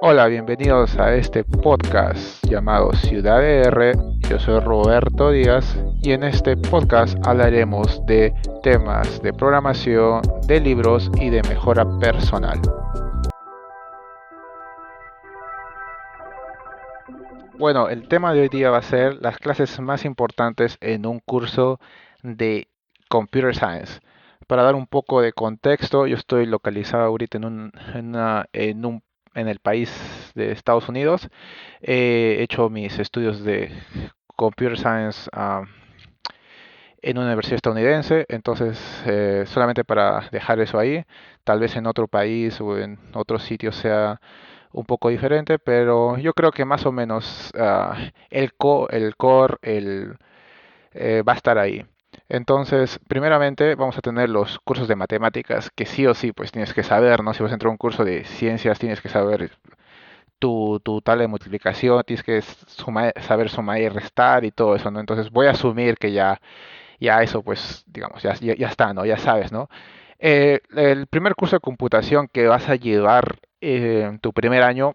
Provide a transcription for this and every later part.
Hola, bienvenidos a este podcast llamado Ciudad R. Yo soy Roberto Díaz y en este podcast hablaremos de temas de programación, de libros y de mejora personal. Bueno, el tema de hoy día va a ser las clases más importantes en un curso de Computer Science. Para dar un poco de contexto, yo estoy localizado ahorita en el país de Estados Unidos. He hecho mis estudios de Computer Science en una universidad estadounidense, entonces solamente para dejar eso ahí, tal vez en otro país o en otro sitio sea un poco diferente, pero yo creo que más o menos el core va a estar ahí. Entonces, primeramente vamos a tener los cursos de matemáticas que sí o sí pues tienes que saber, ¿no? Si vas a entrar a un curso de ciencias tienes que saber tu tabla de multiplicación, tienes que saber sumar y restar y todo eso, ¿no? Entonces voy a asumir que ya eso pues digamos ya está, ¿no? Ya sabes, ¿no? El primer curso de computación que vas a llevar en tu primer año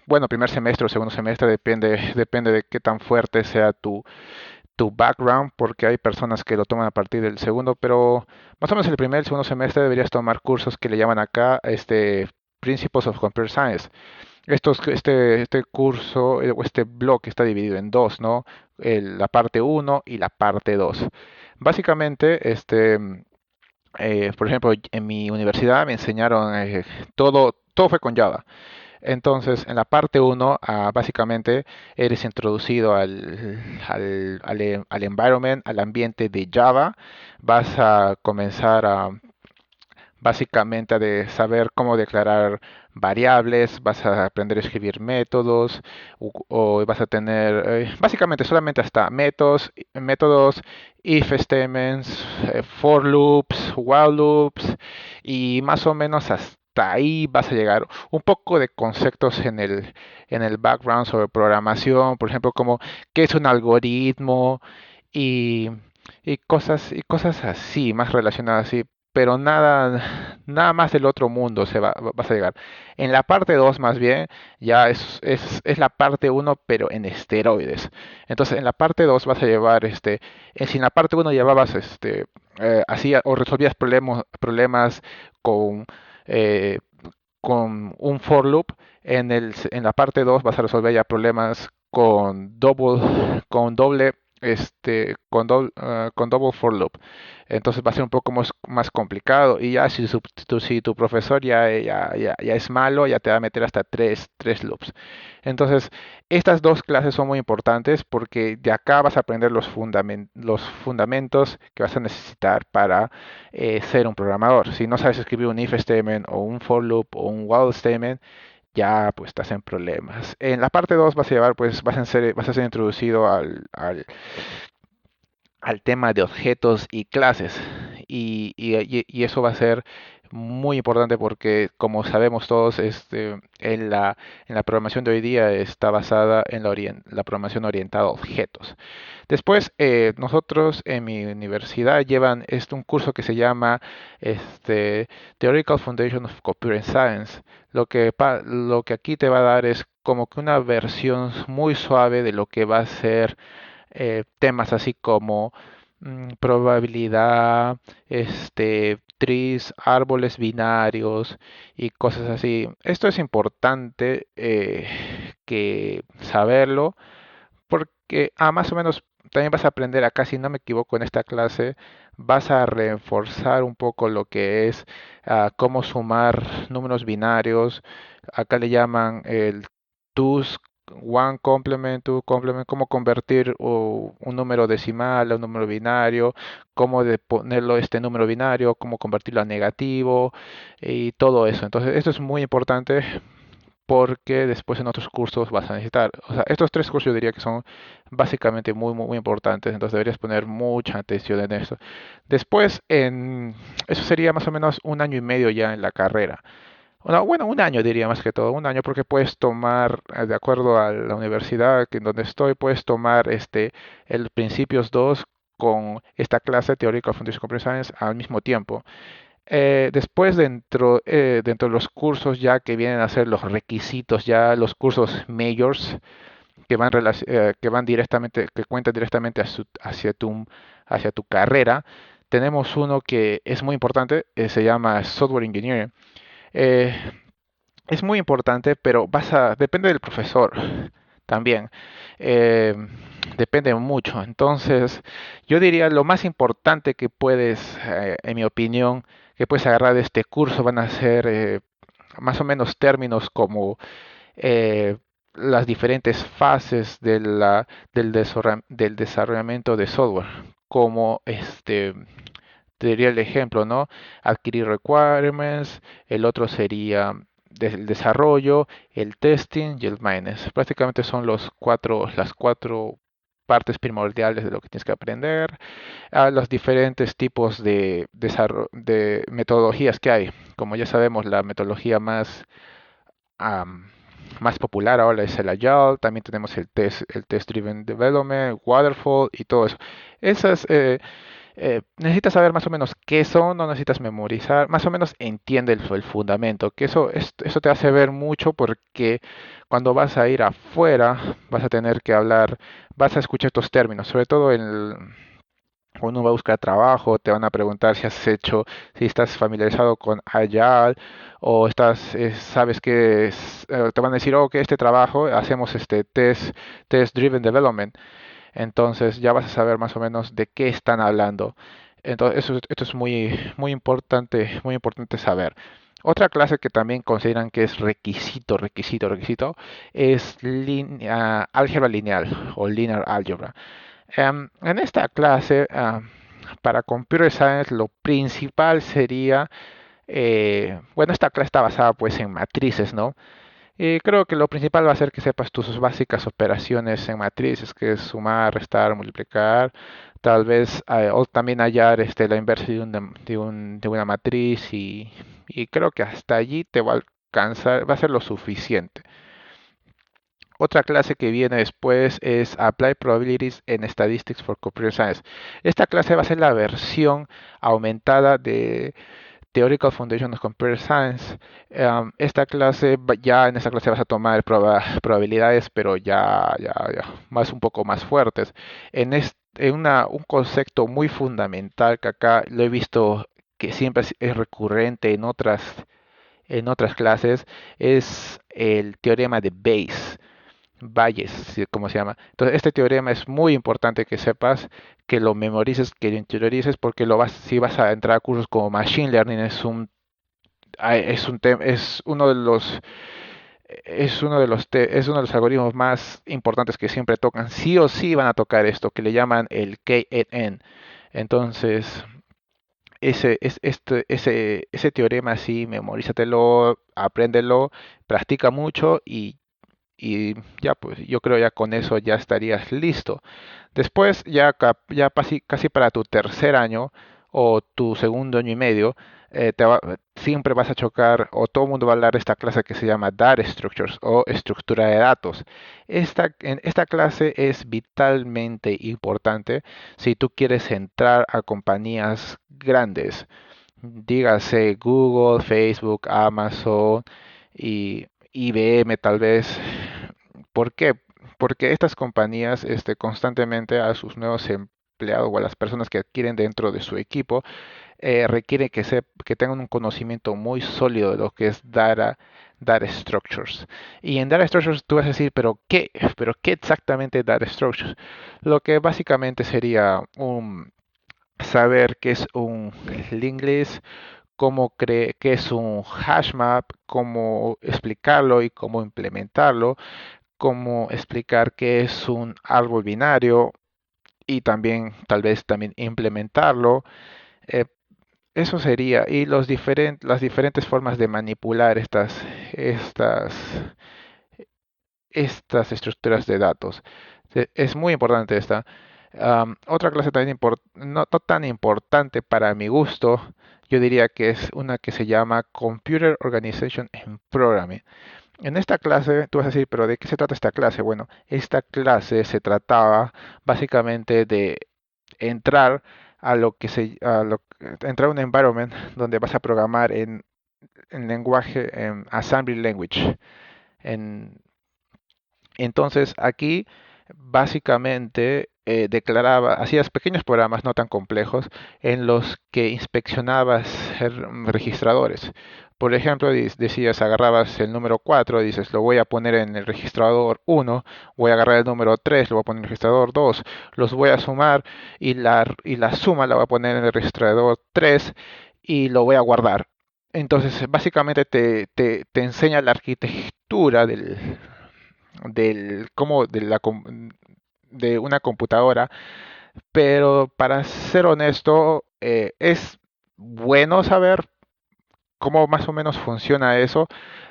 bueno, primer semestre o segundo semestre, depende de qué tan fuerte sea tu background, porque hay personas que lo toman a partir del segundo, pero más o menos el primer y el segundo semestre deberías tomar cursos que le llaman acá Principles of Computer Science. Este curso o este bloque está dividido en dos, ¿no? La parte uno y la parte 2. Básicamente, por ejemplo, en mi universidad me enseñaron todo fue con Java. Entonces, en la parte uno, básicamente eres introducido al environment, al ambiente de Java. Vas a comenzar básicamente de saber cómo declarar variables, vas a aprender a escribir métodos o vas a tener básicamente solamente hasta métodos, if statements, for loops, while loops y más o menos hasta ahí vas a llegar. Un poco de conceptos en el background sobre programación, por ejemplo, como qué es un algoritmo y y cosas así, más relacionadas así, pero nada más del otro mundo vas a llegar. En la parte 2 más bien, ya es la parte uno pero en esteroides. Entonces, en la parte 2 vas a llevar, si en la parte uno llevabas, o resolvías problemas con, eh, con un for loop, en la parte 2 vas a resolver ya problemas con double for loop. Entonces va a ser un poco más complicado y ya si tu profesor ya es malo, ya te va a meter hasta tres loops. Entonces, estas dos clases son muy importantes porque de acá vas a aprender los fundamentos que vas a necesitar para ser un programador. Si no sabes escribir un if statement o un for loop o un while statement, ya pues estás en problemas. En la parte 2 vas a ser introducido al tema de objetos y clases. Y eso va a ser muy importante porque, como sabemos todos, en la programación de hoy día está basada en la programación orientada a objetos. Después, nosotros en mi universidad llevan un curso que se llama Theoretical Foundation of Computer Science. Lo que aquí te va a dar es como que una versión muy suave de lo que va a ser temas así como probabilidad, trees, árboles binarios y cosas así. Esto es importante que saberlo porque más o menos también vas a aprender acá, si no me equivoco, en esta clase, vas a reforzar un poco lo que es cómo sumar números binarios. Acá le llaman el twos, one complement, two complement, cómo convertir un número decimal a un número binario, cómo de ponerlo este número binario, cómo convertirlo a negativo y todo eso. Entonces, esto es muy importante porque después en otros cursos vas a necesitar. O sea, estos tres cursos yo diría que son básicamente muy importantes, entonces deberías poner mucha atención en eso. Después, eso sería más o menos un año y medio ya en la carrera. Bueno, un año diría más que todo, un año porque puedes tomar, de acuerdo a la universidad en donde estoy, puedes tomar el Principios 2 con esta clase teórica Foundation Computer Science al mismo tiempo. Después dentro de los cursos ya que vienen a ser los requisitos, ya los cursos majors que van directamente, que cuentan directamente hacia tu carrera, tenemos uno que es muy importante, se llama Software Engineering. Eh, es muy importante, pero depende del profesor también. Eh, Depende mucho. Entonces, yo diría lo más importante que puedes, en mi opinión, que puedes agarrar de este curso van a ser más o menos términos como eh, las diferentes fases del desarrollamiento de software, como te diría el ejemplo, ¿no? Adquirir requirements, el otro sería el desarrollo, el testing y el maintenance. Prácticamente son las cuatro partes primordiales de lo que tienes que aprender, a los diferentes tipos de metodologías que hay. Como ya sabemos, la metodología am, más popular ahora es el Agile, también tenemos el Test Driven Development, Waterfall y todo eso. Esas, necesitas saber más o menos qué son, no necesitas memorizar, más o menos entiende el fundamento, que eso te hace ver mucho porque cuando vas a ir afuera vas a tener que hablar, vas a escuchar estos términos, sobre todo cuando uno va a buscar trabajo, te van a preguntar si estás familiarizado con Agile o sabes te van a decir, oh, que este trabajo hacemos test driven development. Entonces ya vas a saber más o menos de qué están hablando. Entonces esto es muy importante saber. Otra clase que también consideran que es requisito, es álgebra lineal o linear algebra. En esta clase, para Computer Science, lo principal sería, bueno, esta clase está basada pues en matrices, ¿no? Y creo que lo principal va a ser que sepas tus básicas operaciones en matrices, que es sumar, restar, multiplicar, tal vez, o también hallar la inversa de una matriz y creo que hasta allí te va a alcanzar, va a ser lo suficiente. Otra clase que viene después es Apply Probabilities in Statistics for Computer Science. Esta clase va a ser la versión aumentada de Theoretical Foundation of Computer Science. Ya en esta clase vas a tomar probabilidades, pero ya más un poco más fuertes. Un concepto muy fundamental que acá lo he visto que siempre es recurrente en otras clases es el teorema de Bayes, como se llama. Entonces, este teorema es muy importante que sepas, que lo memorices, que lo interiorices, porque si vas a entrar a cursos como Machine Learning, es uno de los algoritmos más importantes que siempre tocan. Sí o sí van a tocar esto, que le llaman el KNN. Entonces, ese teorema sí, memorízatelo, apréndelo, practica mucho y ya pues yo creo ya con eso ya estarías listo. Después ya casi para tu tercer año o tu segundo año y medio, siempre vas a chocar o todo el mundo va a hablar de esta clase que se llama Data Structures o estructura de datos. Esta clase es vitalmente importante si tú quieres entrar a compañías grandes, dígase Google, Facebook, Amazon y IBM tal vez. ¿Por qué? Porque estas compañías constantemente a sus nuevos empleados o a las personas que adquieren dentro de su equipo requieren que tengan un conocimiento muy sólido de lo que es data structures. Y en data structures tú vas a decir, ¿pero qué exactamente es data structures? Lo que básicamente sería saber qué es un linked list, qué es un hash map, cómo explicarlo y cómo implementarlo, cómo explicar qué es un árbol binario y también tal vez también implementarlo. Eh, Eso sería, y las diferentes formas de manipular estas, estas estructuras de datos. Es muy importante esta. Otra clase también no tan importante para mi gusto, yo diría que es una que se llama Computer Organization and Programming. En esta clase, tú vas a decir, pero ¿de qué se trata esta clase? Bueno, esta clase se trataba básicamente de entrar entrar a un environment donde vas a programar en lenguaje, en assembly language. En, entonces aquí básicamente hacías pequeños programas no tan complejos en los que inspeccionabas registradores. Por ejemplo, decías, agarrabas el número 4, dices, lo voy a poner en el registrador 1, voy a agarrar el número 3, lo voy a poner en el registrador 2, los voy a sumar y la suma la voy a poner en el registrador 3 y lo voy a guardar. Entonces, básicamente te enseña la arquitectura de una computadora, pero para ser honesto, es bueno saber cómo más o menos funciona eso,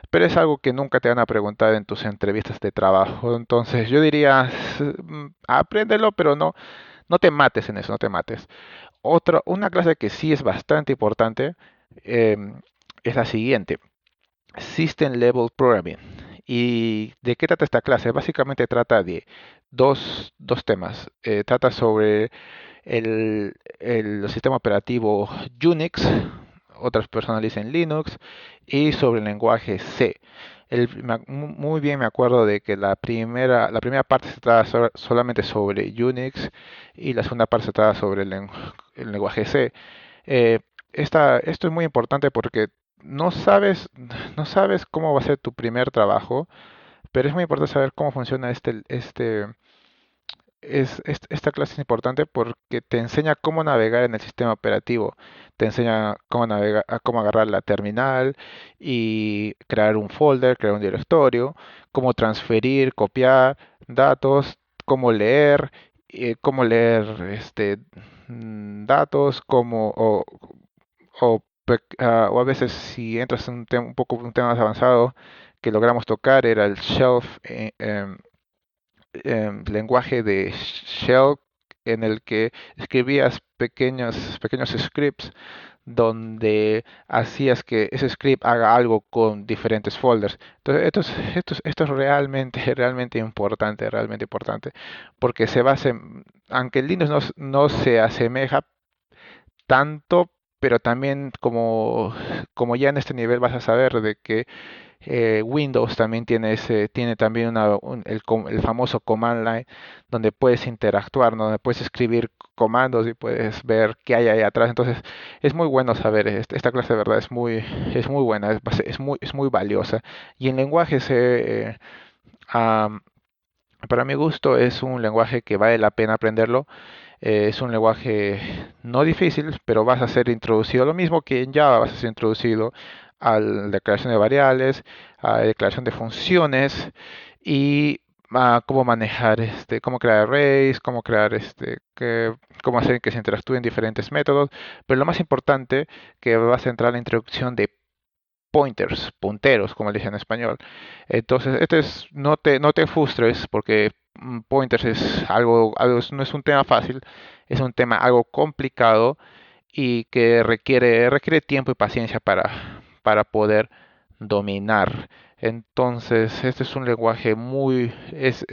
pero es algo que nunca te van a preguntar en tus entrevistas de trabajo. Entonces yo diría, apréndelo, pero no te mates en eso, no te mates. Una clase que sí es bastante importante es la siguiente. System Level Programming. ¿Y de qué trata esta clase? Básicamente trata de dos temas. Trata sobre el sistema operativo Unix, otras personas dicen Linux, y sobre el lenguaje C. Muy bien me acuerdo de que la primera parte se trata solamente sobre Unix y la segunda parte se trata sobre el lenguaje C. Eh, esto es muy importante porque no sabes, no sabes cómo va a ser tu primer trabajo, pero es muy importante saber cómo funciona esta clase es importante porque te enseña cómo navegar en el sistema operativo, te enseña cómo navegar, cómo agarrar la terminal y crear un folder, crear un directorio, cómo transferir, copiar datos, cómo leer datos, o a veces si entras en un tema más avanzado que logramos tocar era el shelf lenguaje de Shell en el que escribías pequeños scripts donde hacías que ese script haga algo con diferentes folders. Entonces, esto es realmente importante, porque aunque el Linux no se asemeja tanto, pero también como ya en este nivel vas a saber de que Windows también tiene también el famoso command line donde puedes interactuar, ¿no? Donde puedes escribir comandos y puedes ver qué hay ahí atrás. Entonces es muy bueno saber, esta clase de verdad es muy buena, es muy valiosa. Y en lenguajes, am, para mi gusto, es un lenguaje que vale la pena aprenderlo. Es un lenguaje no difícil, pero vas a ser introducido, lo mismo que en Java vas a ser introducido a la declaración de variables, a la declaración de funciones y a cómo manejar, cómo crear arrays, cómo hacer que se interactúen diferentes métodos. Pero lo más importante, que vas a entrar a la introducción de pointers, punteros, como le dicen en español. Entonces, no te frustres porque pointers es no es un tema fácil, es un tema algo complicado y que requiere tiempo y paciencia para poder dominar. Entonces, este es un lenguaje es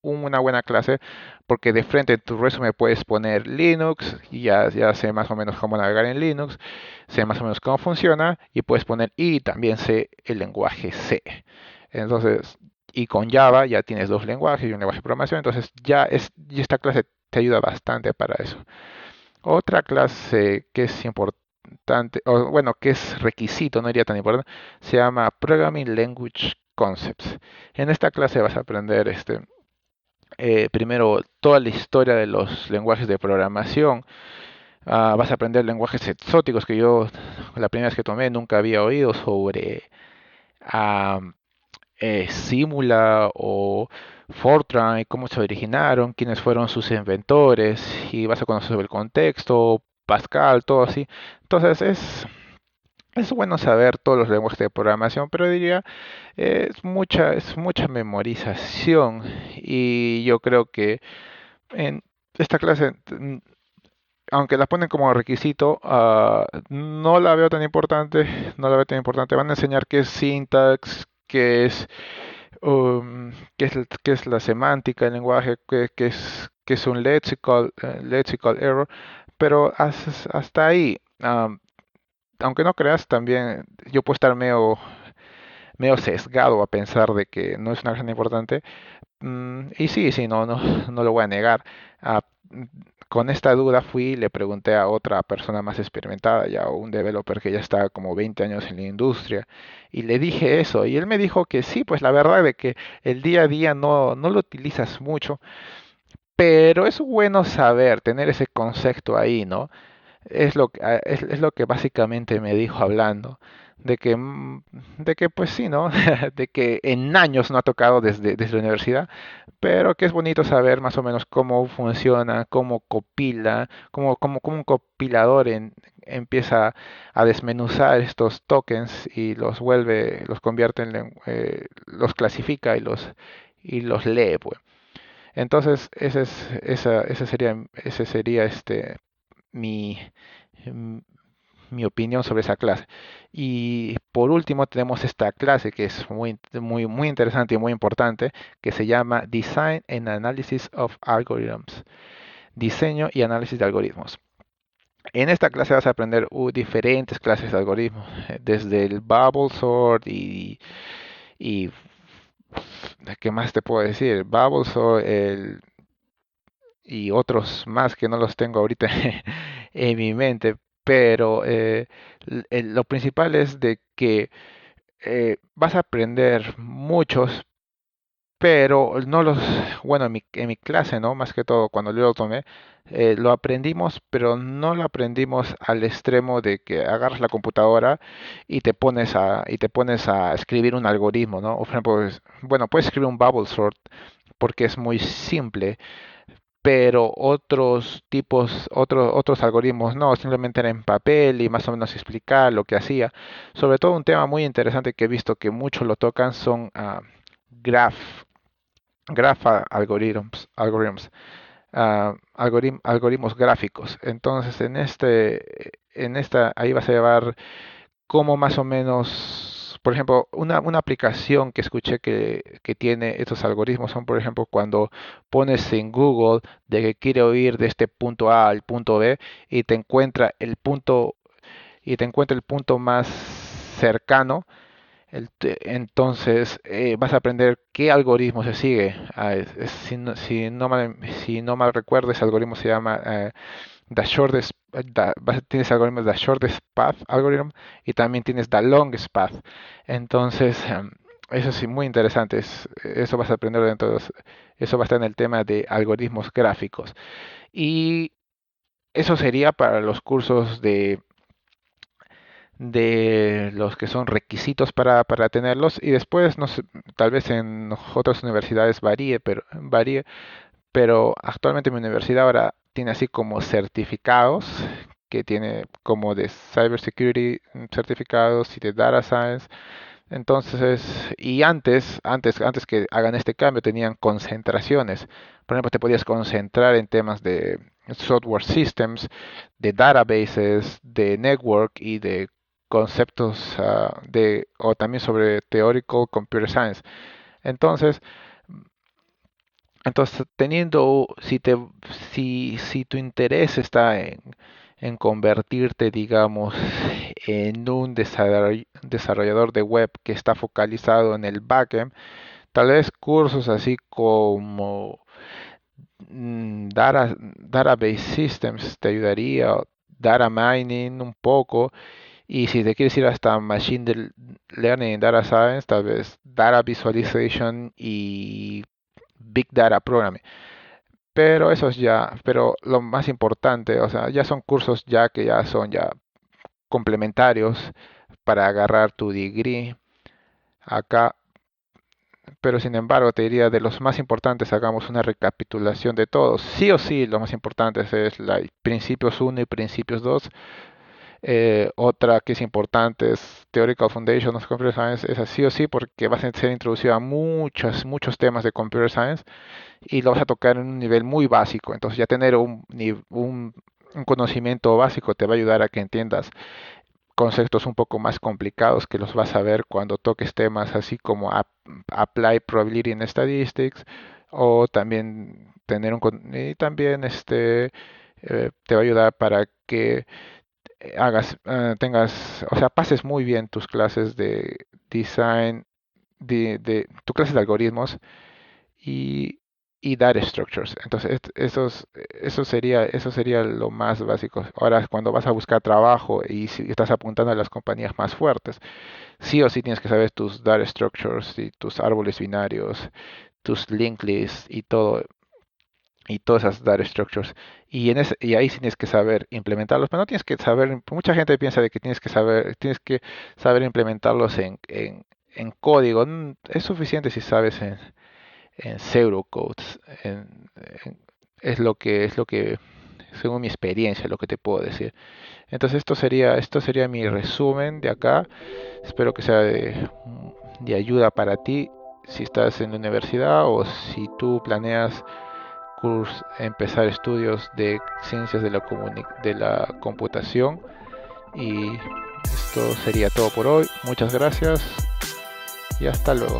una buena clase porque de frente en tu resumen puedes poner Linux y ya sé más o menos cómo navegar en Linux, sé más o menos cómo funciona y puedes poner y también sé el lenguaje C. Entonces, y con Java ya tienes dos lenguajes y un lenguaje de programación, entonces y esta clase te ayuda bastante para eso. Otra clase que es importante, o bueno, que es requisito, no diría tan importante, se llama Programming Language Concepts. En esta clase vas a aprender primero toda la historia de los lenguajes de programación. Vas a aprender lenguajes exóticos que yo la primera vez que tomé nunca había oído sobre ah, Simula o Fortran y cómo se originaron, quiénes fueron sus inventores y vas a conocer sobre el contexto, Pascal, todo así. Entonces es bueno saber todos los lenguajes de programación, pero diría es mucha memorización y yo creo que en esta clase aunque la ponen como requisito, no la veo tan importante, no la veo tan importante. Van a enseñar qué es syntax, qué es la semántica del lenguaje, que es un lexical error, pero hasta ahí. Aunque no creas, también yo puedo estar medio sesgado a pensar de que no es una cosa importante. Y sí, sí, no lo voy a negar. Ah, mm, con esta duda fui y le pregunté a otra persona más experimentada, ya un developer que ya está como 20 años en la industria, y le dije eso, y él me dijo que sí, pues la verdad de que el día a día no lo utilizas mucho, pero es bueno saber, tener ese concepto ahí, ¿no? Es lo que básicamente me dijo hablando, de que pues sí, ¿no? De que en años no ha tocado desde la universidad, pero que es bonito saber más o menos cómo funciona, cómo copila, cómo un compilador empieza a desmenuzar estos tokens y los convierte los clasifica y los lee, pues. Entonces, ese sería mi, mm, mi opinión sobre esa clase. Y por último tenemos esta clase que es muy interesante y muy importante, que se llama Design and Analysis of Algorithms, diseño y análisis de algoritmos. En esta clase vas a aprender diferentes clases de algoritmos, desde el bubble sort y ¿qué más te puedo decir? Bubble sort, y otros más que no los tengo ahorita en mi mente, pero lo principal es de que vas a aprender muchos, pero no los, bueno, en mi clase, ¿no? Más que todo, cuando yo lo tomé, lo aprendimos, pero no lo aprendimos al extremo de que agarras la computadora y te pones a escribir un algoritmo, ¿no? O por ejemplo, bueno, puedes escribir un bubble sort porque es muy simple, pero otros algoritmos no, simplemente era en papel y más o menos explicar lo que hacía. Sobre todo un tema muy interesante que he visto que muchos lo tocan son graph, algoritmos gráficos. Entonces, ahí vas a llevar cómo más o menos, por ejemplo, una aplicación que escuché que tiene estos algoritmos son, por ejemplo, cuando pones en Google de que quiere ir de este punto A al punto B y te encuentra el punto más cercano. Entonces vas a aprender qué algoritmo se sigue. Si no mal recuerdo, ese algoritmo se llama the shortest, tienes algoritmos the shortest path algorithm y también tienes the longest path. Entonces, eso sí, muy interesante. Eso vas a aprender eso va a estar en el tema de algoritmos gráficos. Y eso sería para los cursos de los que son requisitos para tenerlos. Y después, no sé, tal vez en otras universidades pero actualmente mi universidad ahora tiene así como certificados, que tiene como de cybersecurity certificados y de data science. Entonces, y antes que hagan este cambio, tenían concentraciones. Por ejemplo, te podías concentrar en temas de software systems, de databases, de network y de conceptos o también sobre theoretical computer science. Entonces, si tu interés está en convertirte, digamos, en un desarrollador de web que está focalizado en el backend, tal vez cursos así como Database Systems te ayudaría, Data Mining un poco, y si te quieres ir hasta Learning and Data Science, tal vez Data Visualization y Big Data Programming. Pero lo más importante, o sea, ya son cursos ya que ya son ya complementarios para agarrar tu degree acá, pero sin embargo te diría de los más importantes, hagamos una recapitulación de todos. Sí o sí, los más importantes es la principios uno y principios 2. Otra que es importante es Theoretical Foundation of Computer Science, es así o sí porque vas a ser introducido a muchos temas de Computer Science y lo vas a tocar en un nivel muy básico. Entonces ya tener un conocimiento básico te va a ayudar a que entiendas conceptos un poco más complicados que los vas a ver cuando toques temas así como Apply Probability in Statistics o también tener y también te va a ayudar para que tengas, o sea, pases muy bien tus clases de design, de tus clases de algoritmos y, y data structures. Entonces, eso sería lo más básico. Ahora, cuando vas a buscar trabajo y si estás apuntando a las compañías más fuertes, sí o sí tienes que saber tus data structures y tus árboles binarios, tus linked lists y todo, y todas esas data structures. Y ahí sí tienes que saber implementarlos, pero no tienes que saber, mucha gente piensa de que tienes que saber implementarlos en código. Es suficiente si sabes en pseudocodes. En- es lo que, según mi experiencia, lo que te puedo decir. Entonces esto sería mi resumen de acá. Espero que sea de ayuda para ti si estás en la universidad o si tú planeas empezar estudios de ciencias de la computación. Y esto sería todo por hoy. Muchas gracias y hasta luego.